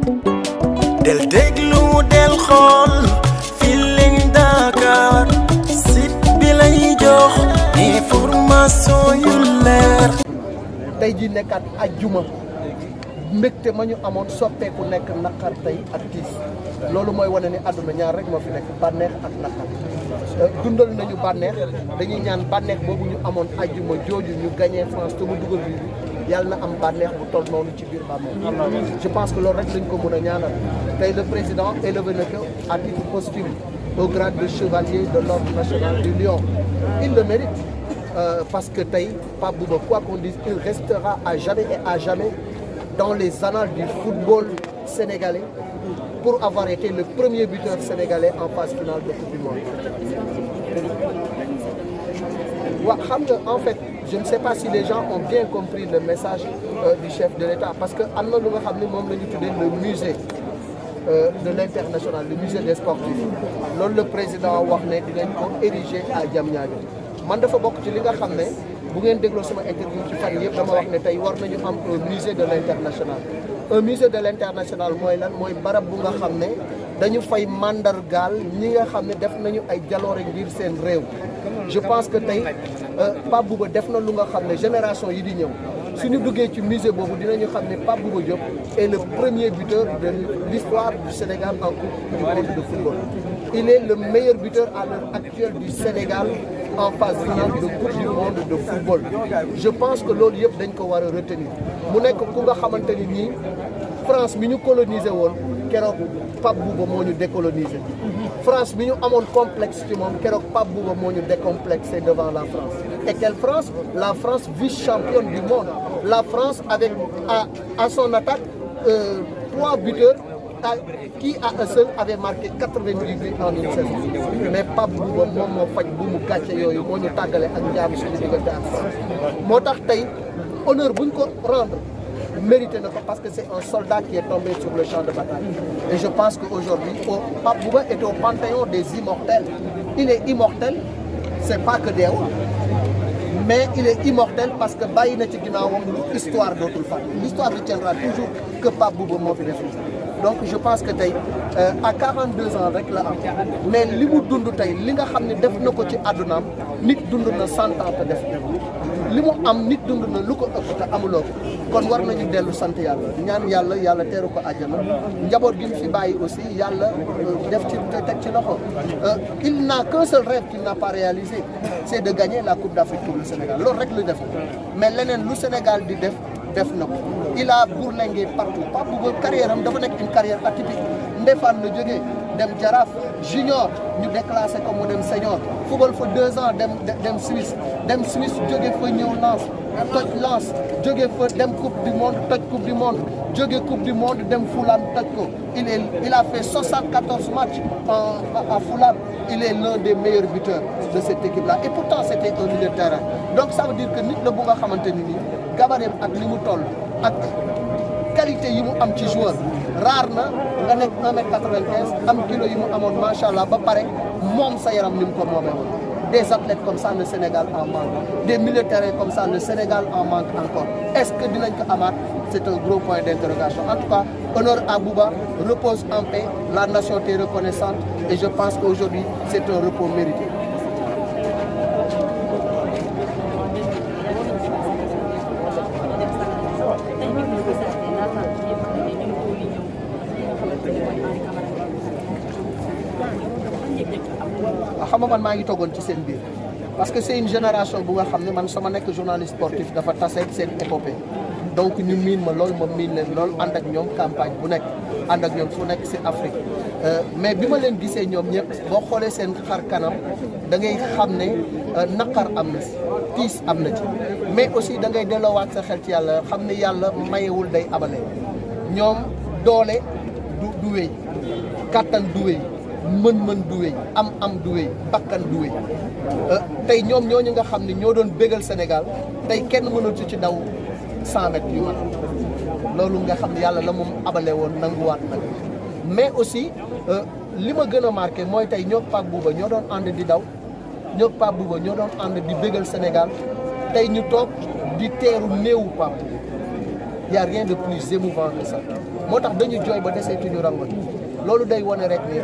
del déglu del xool Feeling Dakar site bi lay jox information yu leer. tey ji nekkaat ajjuma mbégte ma ñu amoon soppeeku nekk naqar tey ak tiis loolu mooy wane ni àdduna ñaar rek moo fi nekk bànneex ak naqar dundal nañu bànneex dañuy ñaan bànneex boobu ñu amoon ajjuma jooju ñu gagné France te mu dugal bi yàlla na am bànneex bu toll noonu ci biir bànneex. je pense que loolu rek lañ ko mën a ñaanal tey le président élevé na ko à titre posthume au grade de chevalier de l'ordre national du Lion. Il le mérite parce que tey Pape Bouba quoi qu'on dise il restera à jamais et à jamais dans les annales du football sénégalais pour avoir été le premier buteur sénégalais en phase finale de Coupe du Monde. waaw xam nga en fait je ne sais pas si les gens ont bien compris le message du chef de l'État parce que am na lu nga xam ne moom la ñu tuddee le musée de l'international, le musée des sportifs loolu le président wax ne dinañ ko ériger à Diamniadio man dafa bokk ci li nga xam ne bu ngeen dégloo sama interview ci fan yëpp dama wax ne tey war nañu am un musée de l'international. Un musée de l'international mooy lan mooy barab bu nga xam ne dañu fay mandargaal ñi nga xam ne def nañu ay jaloore ngir seen réew. je pense que tey Pape Bouba def na lu nga xam ne génération yi di ñëw suñu duggee ci musée boobu dinañu xam ne Pape Bouba Diop est le premier buteur de l'histoire du Sénégal en Coupe du monde de football. Il est le meilleur buteur à l'heure actuelle du Sénégal en phase finale de Coupe du monde de football. je pense que loolu yëpp dañ ko war a retenir mu nekk ku nga xamante ni nii France mi ñu colonisé woon keroog Pape Bouba moo ñu décolonisé. France bi ñu amoon complexe ci moom keroog Pape Bouba moo ñu décomplexé devant la France. Et quelle France? La France vice-championne du monde. La France avec à son attaque 3 buteurs qui à eux seuls avait marqué 90 buts en une saison. Mais Pape Bouba moom moo faj bu mu gàcce yooyu moo ñu tàggale ak njaam suñu diggante ak France. moo tax tey honneur bu ñu ko rendre mérité na ko parce que c'est un soldat qui est tombé sur le champ de bataille. Et je pense qu'aujourd'hui Pape Bouba est au panthéon des immortels. Il est immortel, c'est pas que deewul mais il est immortel parce que bàyyi na ci ginnaawam lu histoire dootul fàtte. L'histoire retiendra toujours que Pape Bouba moo fi def. donc je pense que tey à 42 ans rek la am mais li mu dund tey li nga xam ne def na ko ci àddunaam nit dund na 100 ans te def li mu am nit dund na lu ko ëpp te amuloo ko kon war nañu dellu sant yàlla ñaan yàlla yàlla teeru ko àjjana njaboot gi mu fi bàyyi aussi yàlla def ci teg ci loxo. il n'a qu'un seul rêve qu'il n'a pas réalisé c'est de gagner la Coupe d'Afrique pour le Sénégal loolu rek lu def mais leneen lu Sénégal di def na ko. il a bourlingué partout Pape Bouba carrière am dafa nekk une carrière atypique Ndefane la jógee dem Jaraaf junior ñu déclassé ko mu dem senior football fa 2 ans dem Suisse jóge fa ñëw Lens jóge fa dem Coupe du monde toj Coupe du monde jóge Coupe du monde dem Fulham toj ko il a fait 74 matchs à Fulham. Il est l'un des meilleurs buteurs de cette équipe-là et pourtant c'était un milieu de terrain. Donc ça veut dire que nit la bu nga xamante ni nii gabareem ak li mu toll ak qualité yi mu am ci joueur rare na nga nekk 1m95 am kilo yi mu amoon macha allah ba pare moom sa yaram ni mu ko moomee woon. Des athlètes comme ça le Sénégal en manque des milieux de terrain comme ça le Sénégal en manque encore est-ce que dinañ ko amaat c'est un gros point d'interrogation. En tout cas honneur à Bouba, repose en paix, la nation t'est reconnaissante et je pense qu'aujourd'hui c'est un repos mérité. xam nga man maa ngi toogoon ci seen biir parce que c'est une génération bu nga xam ne man sama nekk journaliste sportif dafa taseeg seen épopée donc ñu miin ma lool ma miin leen lool ànd ak ñoom campagne bu nekk ànd ak ñoom fu nekk ci Afrique mais bi ma leen gisee ñoom ñëpp boo xoolee seen xar kanam da ngay xam ne naqar am na ci tiis am na ci mais aussi da ngay delloowaat sa xel ci yàlla xam ne yàlla mayewul day abale ñoom doole du wéy kàttan du wéy mën-mën du wéy am du wéy bakkan du wéy tey ñoom ñooñu nga xam ne ñoo doon bégal Sénégal tey kenn mënatu ci daw 100 mètres yu mat loolu nga xam ne yàlla la moom abale woon nanguwaat nag mais aussi li ma gën a marqué mooy tey ñoo Pape Bouba ñoo doon ànd di daw ñoo Pape Bouba ñoo doon ànd di bégal Sénégal tey ñu toog di teeru néewu Pape Bouba y a rien de plus émouvant que ça moo tax dañu jooy ba deseetuñu rangoñ loolu day wane rek ni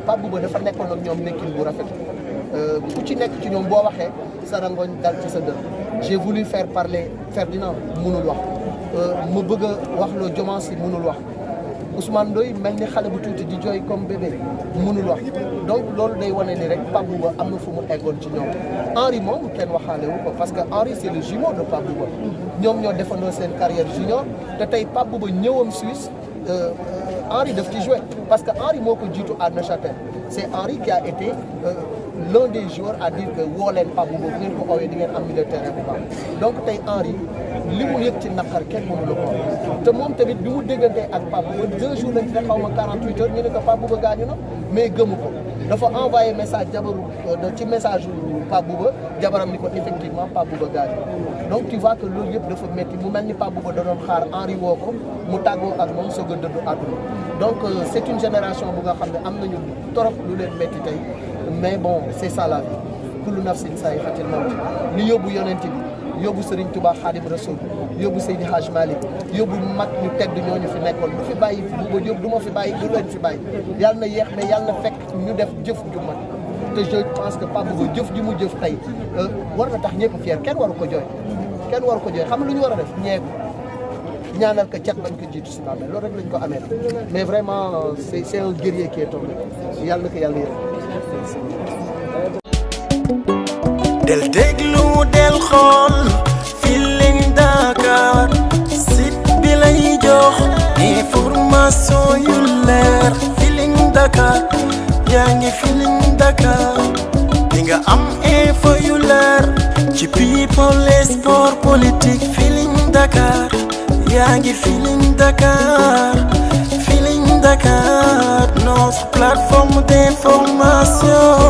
Pape Bouba dafa nekkoon ak ñoom nekkin bu rafet ku ci nekk ci ñoom boo waxee sa rangoñ dal ci sa dër. J'ai voulu faire parler Ferdinand mënul wax mu bëgg a wax loo Diomansy mënul wax Ousmane Ndoye mel ni xale bu tuuti di jooy comme bébé mënul wax donc loolu day wane ni rek Pape Bouba am na fu mu eggoon ci ñoom. Henri moom kenn waxaale wu ko parce que Henri c'est le jumeau de Pape Bouba ñoom ñoo defandoo seen carrière junior te tey Pape Bouba ñëwam Suisse Henri daf ci joué parce que Henri moo ko jiitu à Neuchâtel c'est Henri qui a été l'un des joueurs à dire que woo leen Pape Bouba bu ngeen ko oowee di ngeen am milieu terrain bu baax donc tey Henri li mu yëg ci naqar kenn mënu la ko te moom tamit bi mu déggantee ak Pape Bouba 2 jours lañ ci xaw ma 48 heures ñu ne ko Pape Bouba gaañu na mais gëmu ko dafa envoyé message jabaru ci message Pape Bouba jabaram ni ko effectivement Pape Bouba gaañu donc tu vois que loolu yëpp dafa métti mu mel ni Pape Bouba da doon xaar Henri woo ko mu tàggoo ak moom soog a dëddu àdduna donc c'est une génération bu nga xam ne am nañu torop lu leen métti tey mais bon c'est ça la vie kullu nafsin zaa'iqatul mawt li yóbbu yonent bi yóbbu Serigne Touba Khadim Rassoul yóbbu Seydi Hadj Malick yóbbu mag ñu tedd ñooñu fi nekkoon du fi bàyyi Bouba Diop du ma fi bàyyi du leen fi bàyyi yàlla na yéex mais yàlla na fekk ñu def jëf ju mat te je pense que Pape Bouba jëf ji mu jëf tey war na tax ñëpp fier kenn waru ko jooy kenn waru ko jooy xam nga lu ñu war a def ñeeku ñaanal ko cat bañ ko jiitu si bàmmeel loolu rek lañ ko amee mais vraiment c'est un guerrier qui est tombé yàlla na ko yàlla yërëm. del déglu del xool Feeling Dakar site bi lay jox information yu leer Feeling Dakar yaa ngi Feeling Dakar di nga am info yu leer ci people et sport politique Feeling Dakar yaa ngi Feeling Dakar Feeling Dakar notre plateforme d'information